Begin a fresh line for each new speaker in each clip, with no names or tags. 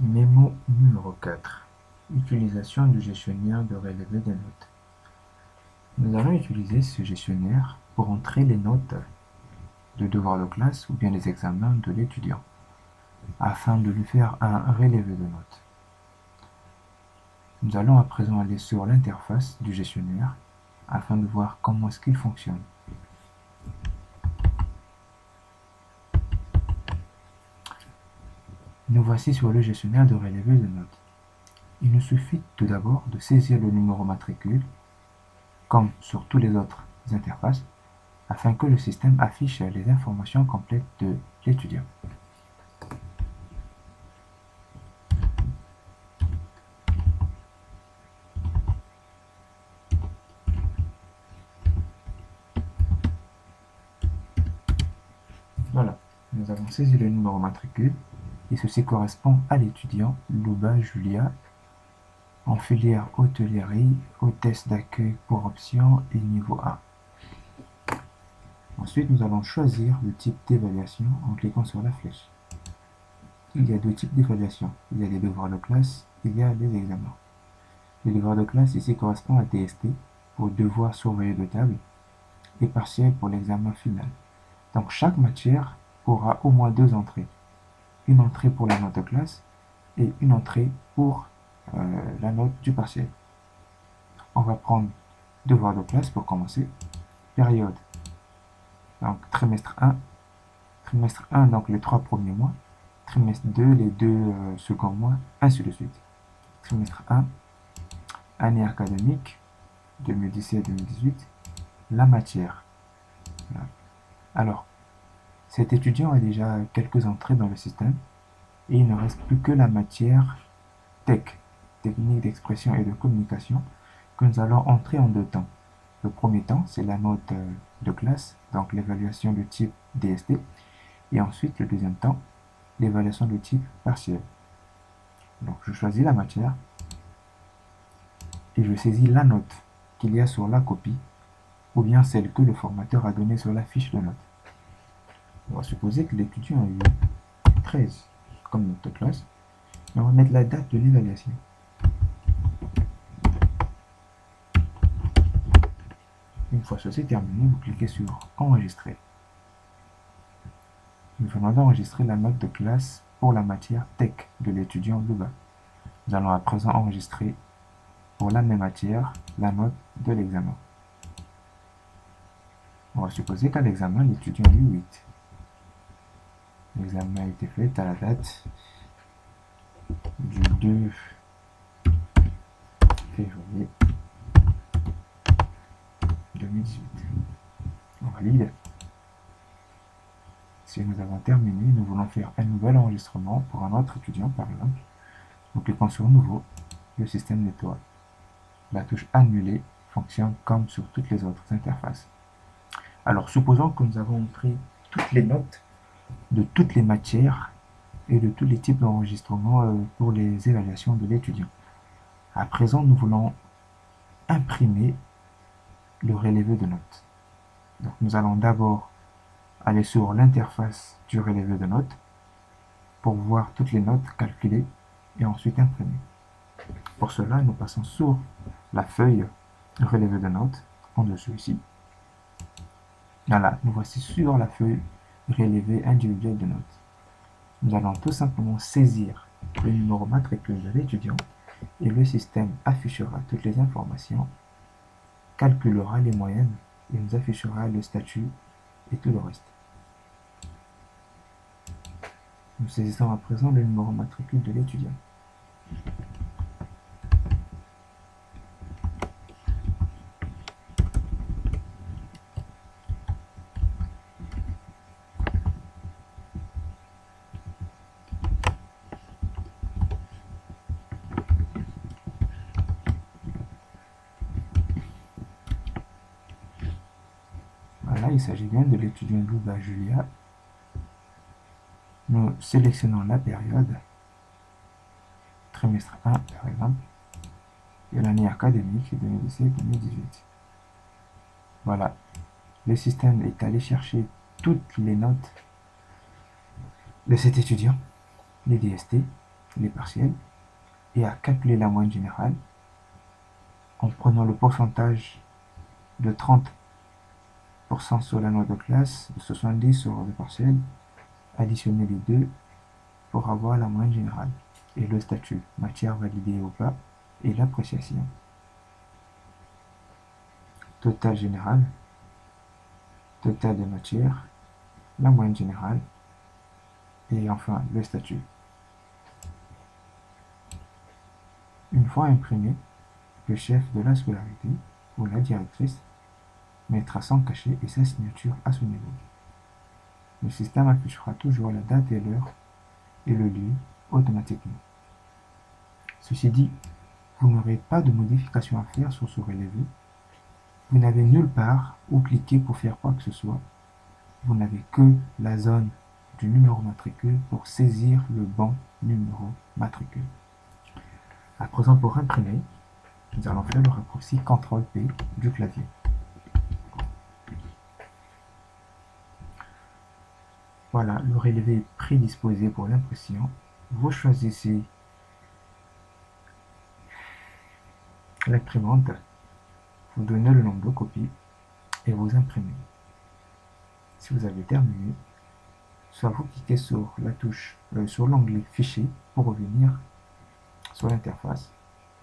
Mémo numéro 4. Utilisation du gestionnaire de relevé des notes. Nous allons utiliser ce gestionnaire pour entrer les notes de devoirs de classe ou bien les examens de l'étudiant, afin de lui faire un relevé de notes. Nous allons à présent aller sur l'interface du gestionnaire afin de voir comment est-ce qu'il fonctionne. Nous voici sur le gestionnaire de relevé de notes. Il nous suffit tout d'abord de saisir le numéro matricule, comme sur toutes les autres interfaces, afin que le système affiche les informations complètes de l'étudiant. Voilà, nous avons saisi le numéro matricule et ceci correspond à l'étudiant Louba Julia en filière hôtellerie, hôtesse d'accueil pour option et niveau 1. Ensuite, nous allons choisir le type d'évaluation en cliquant sur la flèche. Il y a deux types d'évaluation. Il y a les devoirs de classe, il y a les examens. Les devoirs de classe ici correspondent à DST pour devoir surveiller de table et partiel pour l'examen final. Donc chaque matière aura au moins deux entrées. Une entrée pour la note de classe et une entrée pour la note du partiel. On va prendre devoir de classe pour commencer. Période. Donc trimestre 1. Trimestre 1, donc les 3 premiers mois. Trimestre 2, les 2 seconds mois, ainsi de suite. Trimestre 1, année académique 2017-2018, la matière. Voilà. Alors, cet étudiant a déjà quelques entrées dans le système et il ne reste plus que la matière tech, technique d'expression et de communication, que nous allons entrer en deux temps. Le premier temps, c'est la note de classe, donc l'évaluation de type DST, et ensuite le deuxième temps, l'évaluation de type partiel. Donc je choisis la matière et je saisis la note qu'il y a sur la copie ou bien celle que le formateur a donnée sur la fiche de notes. On va supposer que l'étudiant a eu 13 comme note de classe et on va mettre la date de l'évaluation. Une fois ceci terminé, vous cliquez sur enregistrer. Nous venons d'enregistrer la note de classe pour la matière tech de l'étudiant Louba. Nous allons à présent enregistrer pour la même matière la note de l'examen. On va supposer qu'à l'examen, l'étudiant a eu 8. L'examen a été fait à la date du 2 février 2018. On valide. Si nous avons terminé, nous voulons faire un nouvel enregistrement pour un autre étudiant par exemple. Nous cliquons sur Nouveau, le système nettoie. La touche Annuler fonctionne comme sur toutes les autres interfaces. Alors, supposons que nous avons entré toutes les notes de toutes les matières et de tous les types d'enregistrement pour les évaluations de l'étudiant. À présent, nous voulons imprimer le relevé de notes. Donc, nous allons d'abord aller sur l'interface du relevé de notes pour voir toutes les notes calculées et ensuite imprimer. Pour cela, nous passons sur la feuille relevé de notes en dessous ici. Voilà, nous voici sur la feuille relevé individuel de notes. Nous allons tout simplement saisir le numéro matricule de l'étudiant et le système affichera toutes les informations, calculera les moyennes et nous affichera le statut et tout le reste. Nous saisissons à présent le numéro matricule de l'étudiant. Voilà, il s'agit bien de l'étudiant Louba Julia. Nous sélectionnons la période, trimestre 1 par exemple, et l'année académique 2017-2018. Voilà, le système est allé chercher toutes les notes de cet étudiant, les DST, les partiels et à calculer la moyenne générale en prenant le pourcentage de 30% sur la note de classe, de 70 sur le partiel, additionner les deux pour avoir la moyenne générale et le statut, matière validée ou pas, et l'appréciation. Total général, total des matières, la moyenne générale, et enfin le statut. Une fois imprimé, le chef de la scolarité ou la directrice mettra son cachet et sa signature à ce niveau. Le système affichera toujours la date et l'heure et le lieu automatiquement. Ceci dit, vous n'aurez pas de modification à faire sur ce relevé. Vous n'avez nulle part où cliquer pour faire quoi que ce soit. Vous n'avez que la zone du numéro matricule pour saisir le bon numéro matricule. À présent, pour imprimer, nous allons faire le raccourci CTRL-P du clavier. Voilà, le relevé est prédisposé pour l'impression. Vous choisissez l'imprimante, vous donnez le nombre de copies et vous imprimez. Si vous avez terminé, soit vous cliquez sur la touche, sur l'onglet Fichier pour revenir sur l'interface,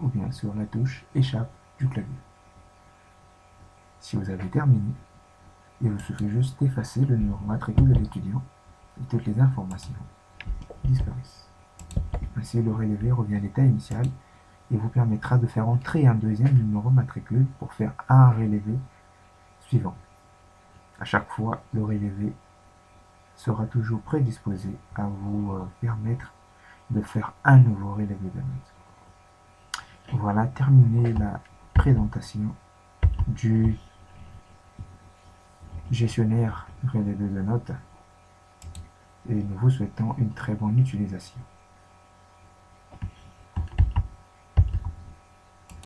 ou bien sur la touche Échappe du clavier. Si vous avez terminé, il vous suffit juste d'effacer le numéro matricule de l'étudiant et toutes les informations disparaissent. Ainsi, le relevé revient à l'état initial et vous permettra de faire entrer un deuxième numéro matricule pour faire un relevé suivant. À chaque fois, le relevé sera toujours prédisposé à vous permettre de faire un nouveau relevé de notes. Voilà, terminé la présentation du gestionnaire relevé de notes et nous vous souhaitons une très bonne utilisation.